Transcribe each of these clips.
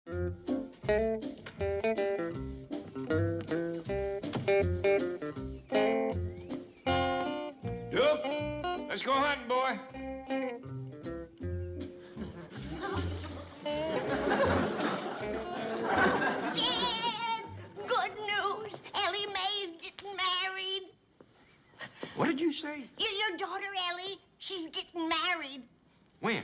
Duke, let's go hunting, boy. Dad, good news. Ellie Mae's getting married. What did you say? Your daughter, Ellie, she's getting married. When?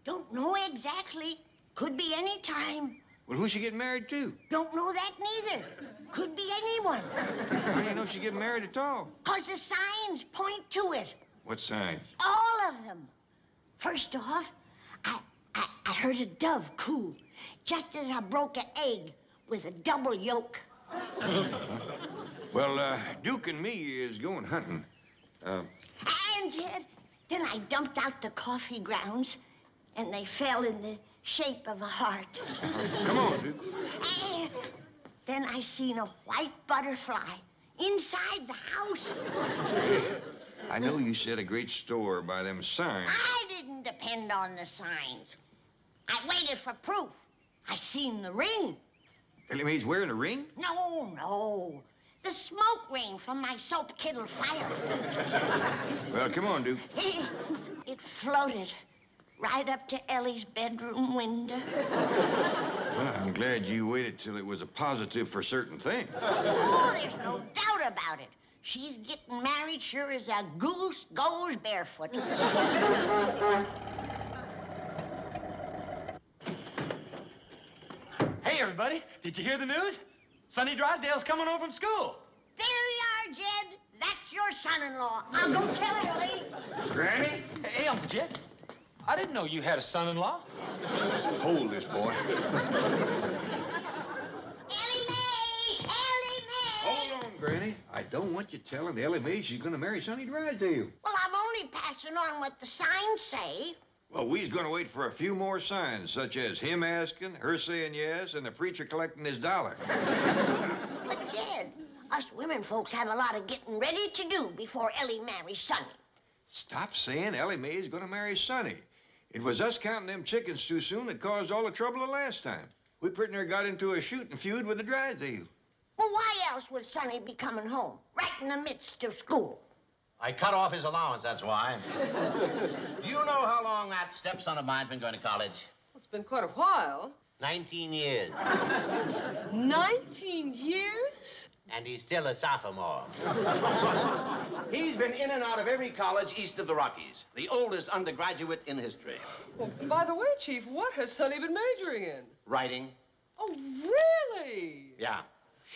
Don't know exactly. Could be any time. Well, who's she getting married to? Don't know that neither. Could be anyone. How do you know she's getting married at all? 'Cause the signs point to it. What signs? All of them. First off, I heard a dove coo just as I broke an egg with a double yolk. Well, Duke and me is going hunting. And then I dumped out the coffee grounds, and they fell in the shape of a heart. Come on, Duke. And then I seen a white butterfly inside the house. I know you set a great store by them signs. I didn't depend on the signs. I waited for proof. I seen the ring. Ellie Mae's wearing a ring? No. The smoke ring from my soap kittle fire. Well, come on, Duke. It floated right up to Ellie's bedroom window. Well, I'm glad you waited till it was a positive for certain thing. Oh, there's no doubt about it. She's getting married sure as a goose goes barefoot. Hey, everybody. Did you hear the news? Sonny Drydale's coming home from school. There you are, Jed. That's your son-in-law. I'll go tell Ellie. Granny? Hey, Uncle Jed. I didn't know you had a son-in-law. Hold this, boy. Ellie Mae! Ellie Mae! Hold on, Granny. I don't want you telling Ellie Mae she's going to marry Sonny Drydale. Well, I'm only passing on what the signs say. Well, we's going to wait for a few more signs, such as him asking, her saying yes, and the preacher collecting his dollar. But, Jed, us women folks have a lot of getting ready to do before Ellie marries Sonny. Stop saying Ellie Mae's going to marry Sonny. It was us counting them chickens too soon that caused all the trouble the last time. We pretty near got into a shooting feud with the Drydale. Well, why else would Sonny be coming home, right in the midst of school? I cut off his allowance, that's why. Do you know how long that stepson of mine's been going to college? It's been quite a while. 19 years. 19 years? And he's still a sophomore. He's been in and out of every college east of the Rockies. The oldest undergraduate in history. Well, by the way, Chief, what has Sonny been majoring in? Writing. Oh, really? Yeah.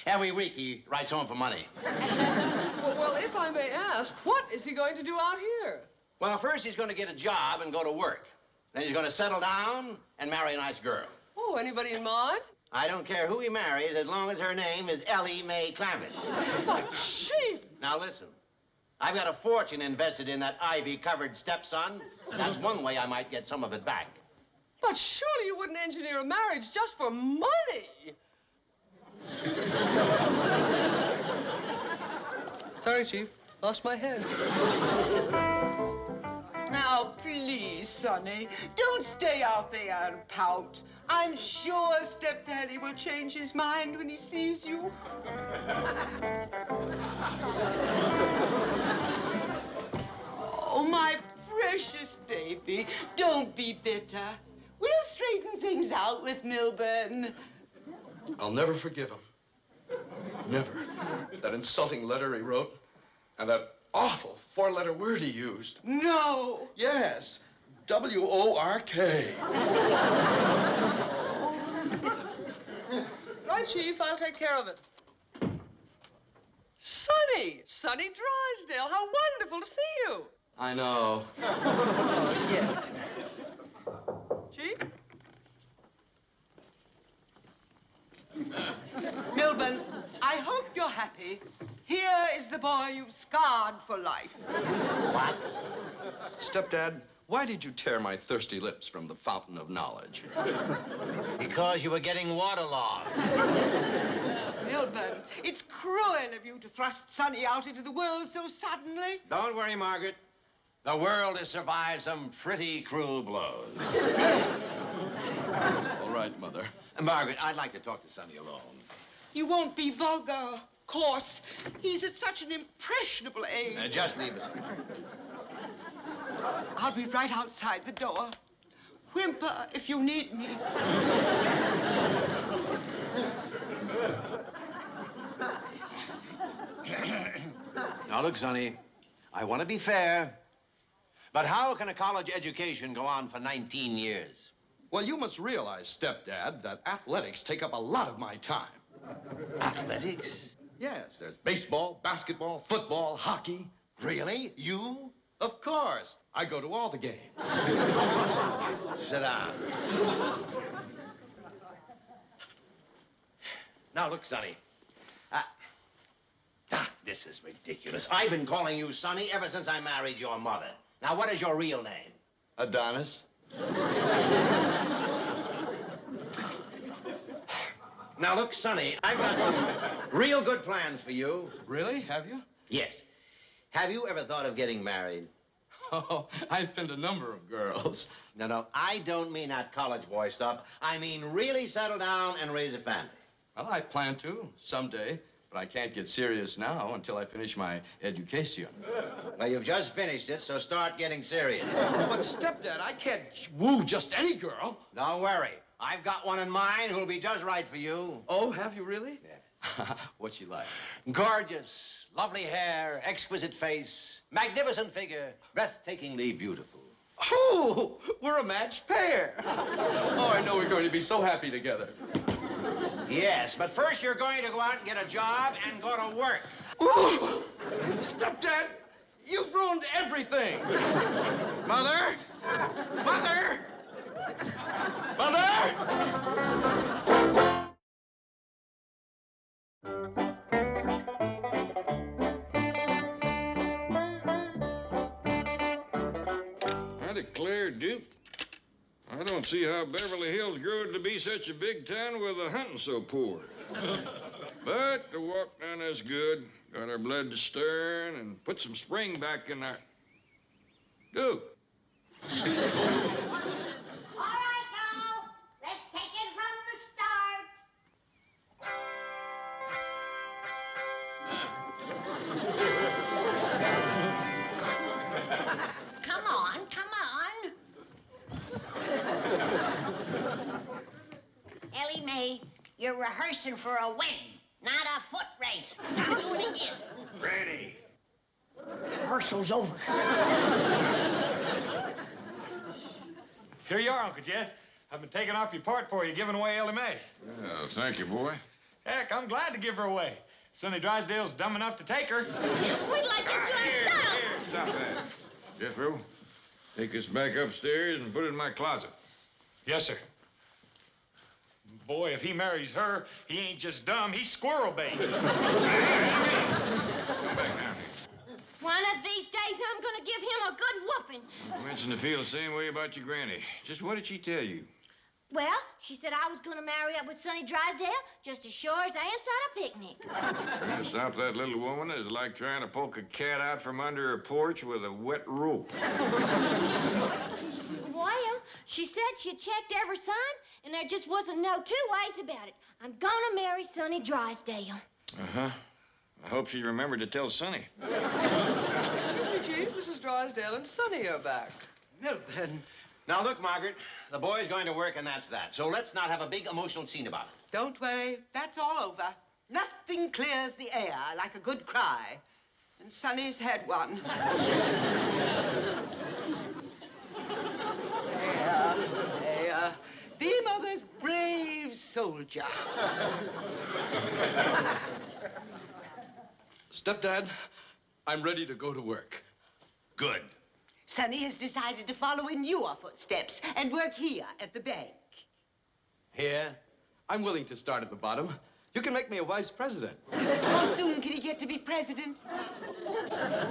Every week he writes home for money. Well, if I may ask, what is he going to do out here? Well, first he's going to get a job and go to work. Then he's going to settle down and marry a nice girl. Oh, anybody in mind? I don't care who he marries as long as her name is Ellie Mae Clammett. But, Chief! Now, listen. I've got a fortune invested in that ivy-covered stepson. That's one way I might get some of it back. But surely you wouldn't engineer a marriage just for money. Sorry, Chief. Lost my head. Now, please, Sonny, don't stay out there and pout. I'm sure Stepdaddy will change his mind when he sees you. Oh, my precious baby, don't be bitter. We'll straighten things out with Milburn. I'll never forgive him. Never. That insulting letter he wrote, and that awful four-letter word he used. No. Yes. W-O-R-K. Right, Chief, I'll take care of it. Sonny! Sonny Drydale, how wonderful to see you. I know. Oh, yes. Chief? Milburn, I hope you're happy. Here is the boy you've scarred for life. What? Stepdad, why did you tear my thirsty lips from the fountain of knowledge? Because you were getting waterlogged. Milburn, it's cruel of you to thrust Sonny out into the world so suddenly. Don't worry, Margaret. The world has survived some pretty cruel blows. It's all right. right, Mother. Margaret, I'd like to talk to Sonny alone. You won't be vulgar, coarse. He's at such an impressionable age. Just leave us. I'll be right outside the door. Whimper if you need me. Now, look, Sonny, I want to be fair, but how can a college education go on for 19 years? Well, you must realize, stepdad, that athletics take up a lot of my time. Athletics? Yes, there's baseball, basketball, football, hockey. Really? You? Of course. I go to all the games. Sit down. Now, look, Sonny. This is ridiculous. I've been calling you Sonny ever since I married your mother. Now, what is your real name? Adonis. Now, look, Sonny, I've got some real good plans for you. Really? Have you? Yes. Have you ever thought of getting married? Oh, I've pinned a number of girls. No, I don't mean that college boy stuff. I mean really settle down and raise a family. Well, I plan to someday, but I can't get serious now until I finish my education. Well, you've just finished it, so start getting serious. But, stepdad, I can't woo just any girl. Don't worry. I've got one in mind who'll be just right for you. Oh, have you really? Yeah. What's she like? Gorgeous, lovely hair, exquisite face, magnificent figure, breathtakingly beautiful. Oh, we're a matched pair. Oh, I know we're going to be so happy together. Yes, but first you're going to go out and get a job and go to work. Ooh, stepdad, you've ruined everything. Mother? Mother? Mother? I declare, Duke, I don't see how Beverly Hills grew to be such a big town with the hunting so poor. But the walk down that's good. Got our blood to stirring and put some spring back in our... Duke. All right, now, let's take it from the start. Come on, come on. Ellie Mae, you're rehearsing for a wedding, not a foot race. Now do it again. Ready. Rehearsal's over. Here you are, Uncle Jeff. I've been taking off your part for you, giving away Ellie Mae. Oh, thank you, boy. Heck, I'm glad to give her away. Sonny Drysdale's dumb enough to take her. Just wait till I get you unsettled. Here, stop that. Jethro, take this back upstairs and put it in my closet. Yes, sir. Boy, if he marries her, he ain't just dumb, he's squirrel bait. Come back down here. One of these days, I'm gonna give him a good whooping. You mentioned to feel the same way about your granny. Just what did she tell you? Well, she said I was gonna marry up with Sonny Drysdale just as sure as ants on a picnic. Trying to stop that little woman is like trying to poke a cat out from under her porch with a wet rope. Well, she said she checked every sign, and there just wasn't no two ways about it. I'm gonna marry Sonny Drysdale. Uh-huh. I hope she remembered to tell Sonny. Excuse me, Chief. Mrs. Drysdale and Sonny are back. Well, then. Now, look, Margaret, the boy's going to work, and that's that. So let's not have a big emotional scene about it. Don't worry, that's all over. Nothing clears the air like a good cry. And Sonny's had one. There. Be mother's brave soldier. Stepdad, I'm ready to go to work. Good. Sonny has decided to follow in your footsteps and work here at the bank. Here? I'm willing to start at the bottom. You can make me a vice president. How soon can he get to be president?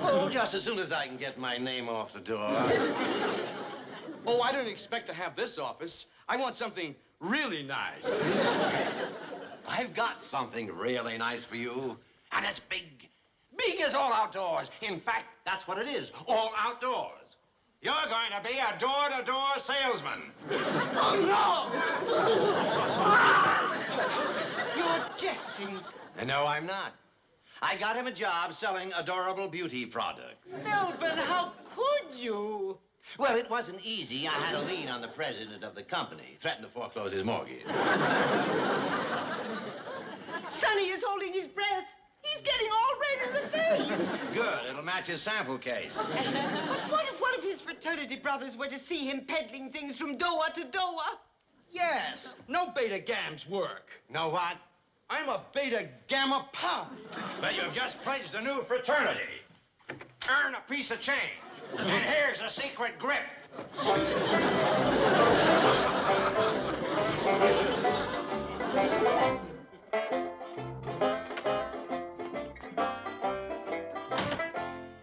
Oh, just as soon as I can get my name off the door. Oh, I don't expect to have this office. I want something really nice. I've got something really nice for you, and it's big. Big as all outdoors. In fact, that's what it is, all outdoors. You're going to be a door-to-door salesman. Oh, no! No, I'm not. I got him a job selling adorable beauty products. Melvin, how could you? Well, it wasn't easy. I had a lien on the president of the company, threatened to foreclose his mortgage. Sonny is holding his breath. He's getting all red in the face. Good. It'll match his sample case. But what if one of his fraternity brothers were to see him peddling things from door to door? Yes, no beta gams work. Know what? I'm a beta gamma pound. But you've just pledged a new fraternity. Earn a piece of change. And here's a secret grip.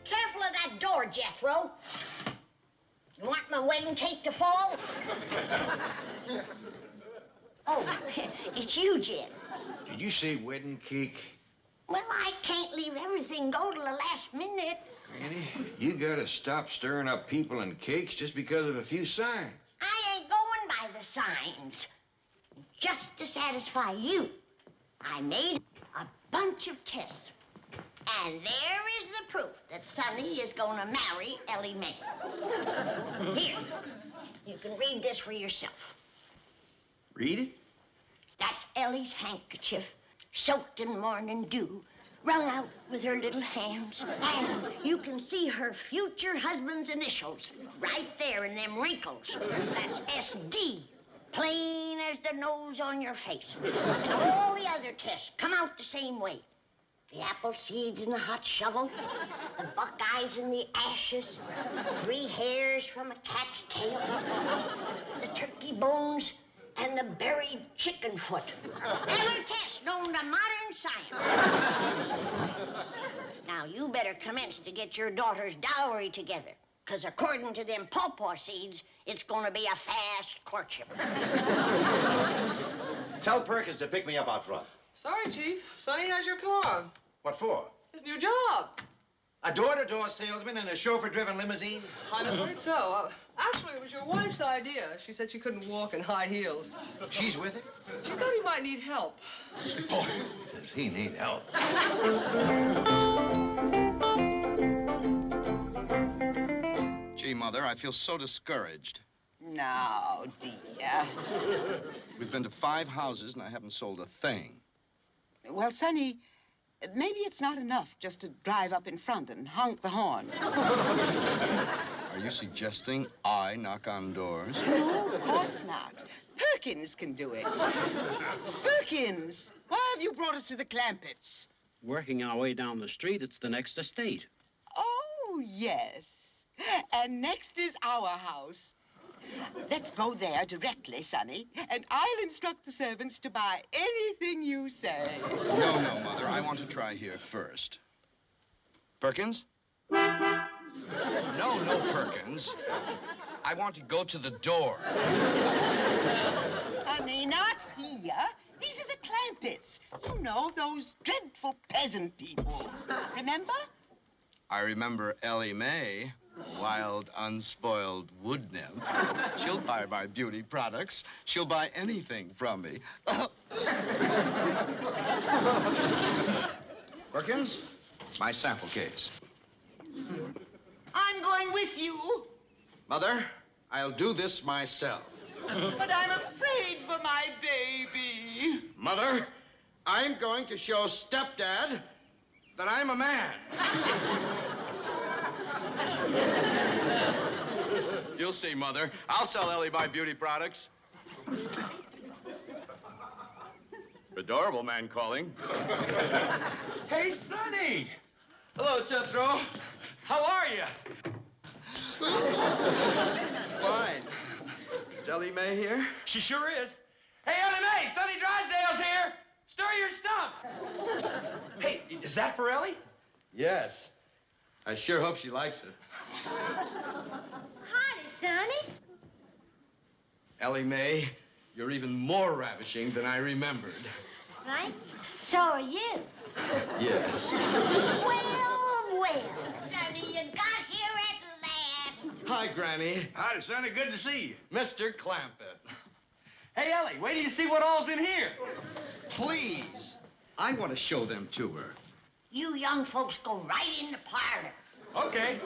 Careful of that door, Jethro. You want my wedding cake to fall? Oh, it's you, Jed. Did you say wedding cake? Well, I can't leave everything go to the last minute. Granny, you gotta stop stirring up people and cakes just because of a few signs. I ain't going by the signs. Just to satisfy you, I made a bunch of tests. And there is the proof that Sonny is going to marry Ellie Mae. Here, you can read this for yourself. Read it? That's Ellie's handkerchief, soaked in morning dew, wrung out with her little hands. And you can see her future husband's initials right there in them wrinkles. That's SD, plain as the nose on your face. And all the other tests come out the same way. The apple seeds in the hot shovel, the buckeyes in the ashes, 3 hairs from a cat's tail, the turkey bones, and the buried chicken foot. Every test known to modern science. Now, you better commence to get your daughter's dowry together, because according to them pawpaw seeds, it's going to be a fast courtship. Tell Perkins to pick me up out front. Sorry, Chief. Sonny has your car. What for? His new job. A door-to-door salesman in a chauffeur-driven limousine? I'm afraid so. Actually, it was your wife's idea. She said she couldn't walk in high heels. She's with it? She thought he might need help. Boy, does he need help. Gee, Mother, I feel so discouraged. Now, dear. We've been to 5 houses and I haven't sold a thing. Well, Sonny, maybe it's not enough just to drive up in front and honk the horn. Are you suggesting I knock on doors? No, of course not. Perkins can do it. Perkins, why have you brought us to the Clampetts? Working our way down the street, it's the next estate. Oh, yes. And next is our house. Let's go there directly, Sonny, and I'll instruct the servants to buy anything you say. No, Mother. I want to try here first. Perkins? No, Perkins. I want to go to the door. Honey, not here. These are the Clampetts. You know, those dreadful peasant people. Remember? I remember Ellie Mae, wild, unspoiled wood nymph. She'll buy my beauty products. She'll buy anything from me. Perkins, my sample case. I'm going with you. Mother, I'll do this myself. But I'm afraid for my baby. Mother, I'm going to show stepdad that I'm a man. You'll see, Mother. I'll sell Ellie my beauty products. Adorable man calling. Hey, Sonny! Hello, Jethro. How are you? Fine. Is Ellie Mae here? She sure is. Hey, Ellie Mae, Sonny Drydale's here. Stir your stumps. Hey, is that for Ellie? Yes. I sure hope she likes it. Hi, Sonny. Ellie Mae, you're even more ravishing than I remembered. Thank you. So are you. Yes. Well, Sonny, you got here at last. Hi, Granny. Howdy, Sonny. Good to see you. Mr. Clampett. Hey, Ellie, wait till you see what all's in here. Please. I want to show them to her. You young folks go right in the parlor. Okay.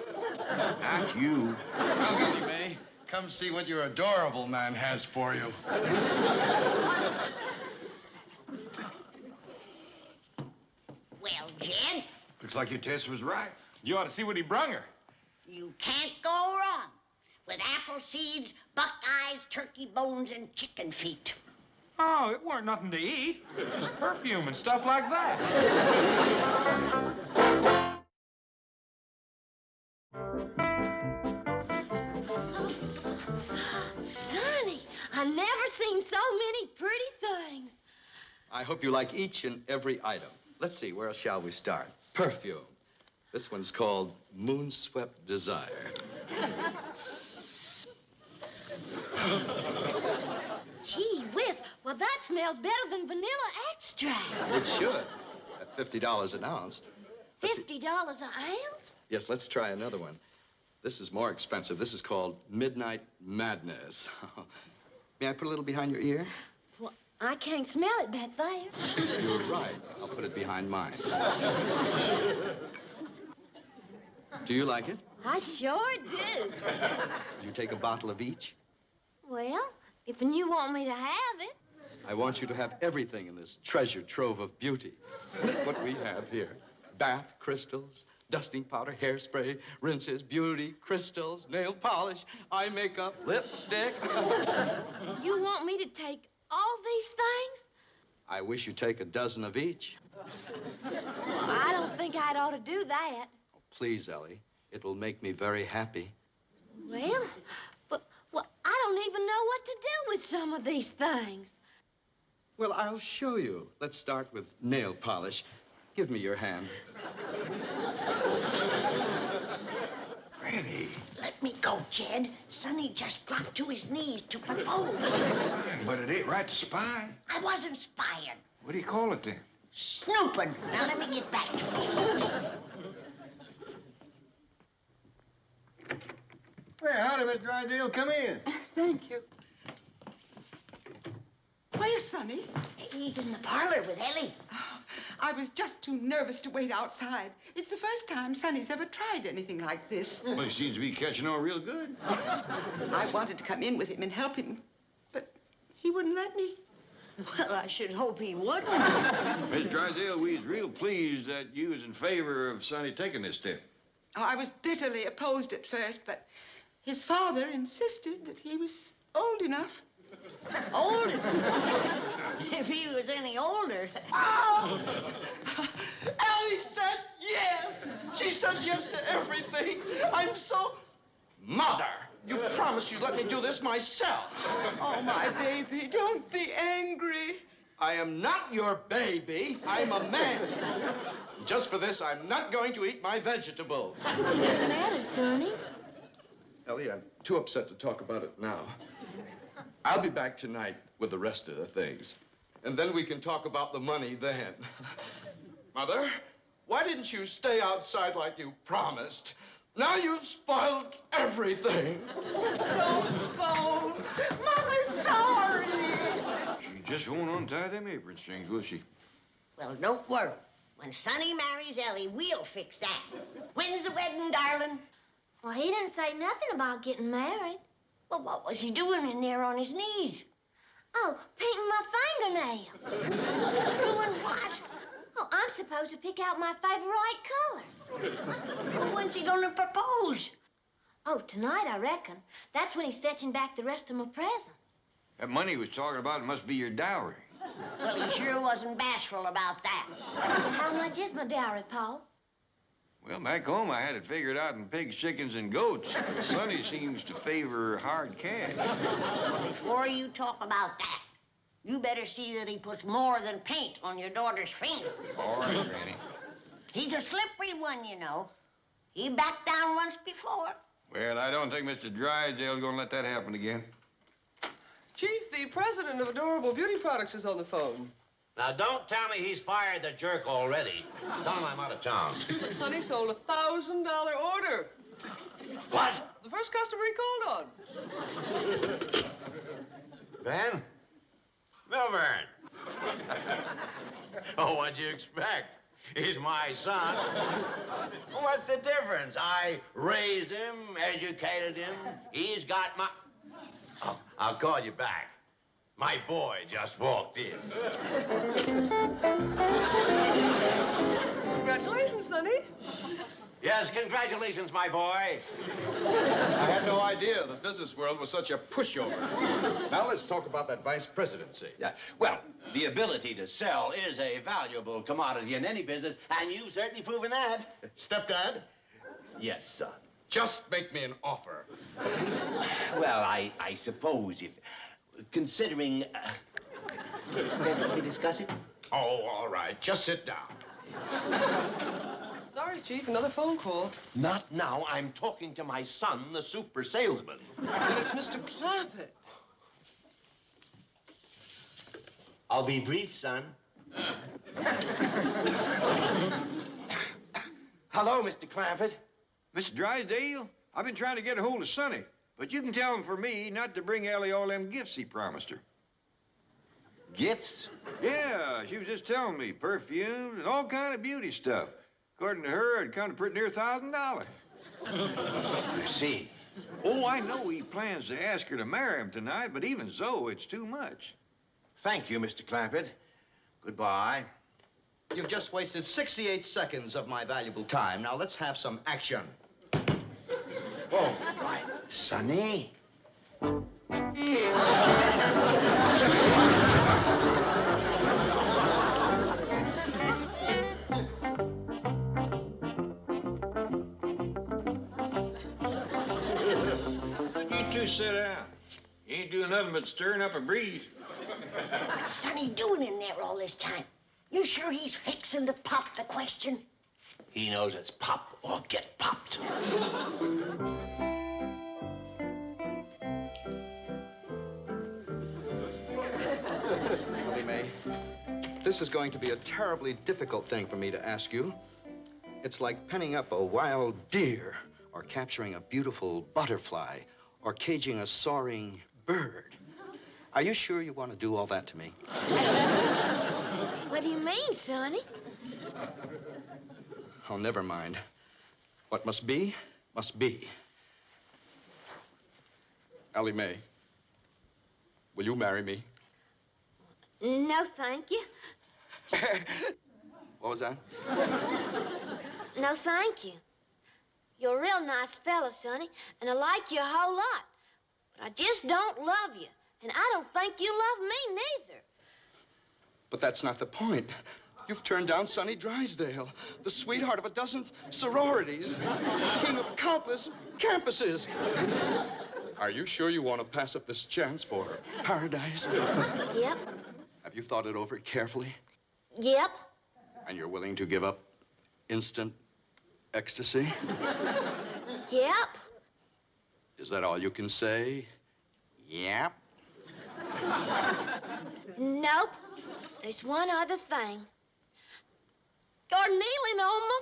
Not you. Well, Ellie Mae, come see what your adorable man has for you. Well, Jed, Looks like your test was right. You ought to see what he brung her. you can't go wrong with apple seeds, buckeyes, turkey bones, and chicken feet. Oh, it weren't nothing to eat. Just perfume and stuff like that. Sonny, I never seen so many pretty things. I hope you like each and every item. Let's see, where shall we start? Perfume. This one's called Moonswept Desire. Gee whiz, well, that smells better than vanilla extract. It should, at $50 an ounce. Let's see. $50 an ounce? Yes, let's try another one. This is more expensive. This is called Midnight Madness. May I put a little behind your ear? Well, I can't smell it back there. You're right. I'll put it behind mine. Do you like it? I sure do. Will you take a bottle of each? Well, if you want me to have it. I want you to have everything in this treasure trove of beauty. Look what we have here. Bath crystals, dusting powder, hairspray, rinses, beauty, crystals, nail polish, eye makeup, lipstick. You want me to take all these things? I wish you'd take a dozen of each. Well, I don't think I'd ought to do that. Oh, please, Ellie. It will make me very happy. Well, well, I don't even know what to do with some of these things. Well, I'll show you. Let's start with nail polish. Give me your hand. Granny. Let me go, Jed. Sonny just dropped to his knees to propose. But it ain't right to spy. I wasn't spying. What do you call it then? Snooping. Now let me get back to it. Well, howdy, Miss Drydale. Come in. Thank you. Where's Sonny? He's in the parlor with Ellie. I was just too nervous to wait outside. It's the first time Sonny's ever tried anything like this. Well, he seems to be catching on real good. I wanted to come in with him and help him, but he wouldn't let me. Well, I should hope he wouldn't. Miss Drydale, we was real pleased that you was in favor of Sonny taking this step. Oh, I was bitterly opposed at first, but his father insisted that he was old enough. Older? If he was any older. Oh! Ellie said yes! She said yes to everything. I'm so... Mother, you promised you'd let me do this myself. Oh, my baby, don't be angry. I am not your baby. I'm a man. Just for this, I'm not going to eat my vegetables. What's the matter, Sonny? Ellie, I'm too upset to talk about it now. I'll be back tonight with the rest of the things. And then we can talk about the money then. Mother, why didn't you stay outside like you promised? Now you've spoiled everything. Don't scold. Mother's sorry. She just won't untie them apron strings, will she? Well, don't worry. When Sonny marries Ellie, we'll fix that. When's the wedding, darling? Well, he didn't say nothing about getting married. Well, what was he doing in there on his knees? Oh, painting my fingernails. Doing what? Oh, I'm supposed to pick out my favorite color. Well, when's he gonna propose? Oh, tonight, I reckon. That's when he's fetching back the rest of my presents. That money he was talking about must be your dowry. Well, he sure wasn't bashful about that. How much is my dowry, Paul? Well, back home, I had it figured out in pigs, chickens, and goats. Sonny seems to favor hard cash. Well, before you talk about that, you better see that he puts more than paint on your daughter's finger. All right, Granny. He's a slippery one, you know. He backed down once before. Well, I don't think Mr. Drydale's gonna let that happen again. Chief, the president of Adorable Beauty Products is on the phone. Now, don't tell me he's fired the jerk already. Tell him I'm out of town. Sonny sold a $1,000 order. What? The first customer he called on. Ben? Milburn. Oh, Oh, what'd you expect? He's my son. What's the difference? I raised him, educated him. He's got my... Oh, I'll call you back. My boy just walked in. Congratulations, Sonny. Yes, congratulations, my boy. I had no idea the business world was such a pushover. Now let's talk about that vice presidency. Yeah, well, the ability to sell is a valuable commodity in any business, and you've certainly proven that. Stepdad, Yes, son. just make me an offer. Well, I suppose if... Considering... Can we discuss it? Oh, all right. Just sit down. Sorry, Chief, another phone call. Not now. I'm talking to my son, the super salesman. But it's Mr. Clampett. I'll be brief, son. Hello, Mr. Clampett. Mr. Drysdale, I've been trying to get a hold of Sonny, but you can tell him for me not to bring Ellie all them gifts he promised her. Gifts? Yeah, she was just telling me, perfumes and all kind of beauty stuff. According to her, it'd come to pretty near $1,000. I see. Oh, I know he plans to ask her to marry him tonight, but even so, it's too much. Thank you, Mr. Clampett. Goodbye. You've just wasted 68 seconds of my valuable time. Now let's have some action. Oh, right. Sonny? You two sit down. You ain't doing nothing but stirring up a breeze. What's Sonny doing in there all this time? You sure he's fixing to pop the question? He knows it's pop or get popped. Ellie Mae, this is going to be a terribly difficult thing for me to ask you. It's like penning up a wild deer, or capturing a beautiful butterfly, or caging a soaring bird. Are you sure you want to do all that to me? What do you mean, Sonny? Oh, never mind. What must be, must be. Ellie Mae, will you marry me? No, thank you. What was that? No, thank you. You're a real nice fella, Sonny, and I like you a whole lot. But I just don't love you, and I don't think you love me neither. But that's not the point. You've turned down Sonny Drysdale, the sweetheart of a dozen sororities, the king of countless campuses. Are you sure you want to pass up this chance for paradise? Yep, Have you thought it over carefully? yep, And you're willing to give up instant ecstasy? yep. Is that all you can say? Yep. Nope. There's one other thing. You're kneeling on my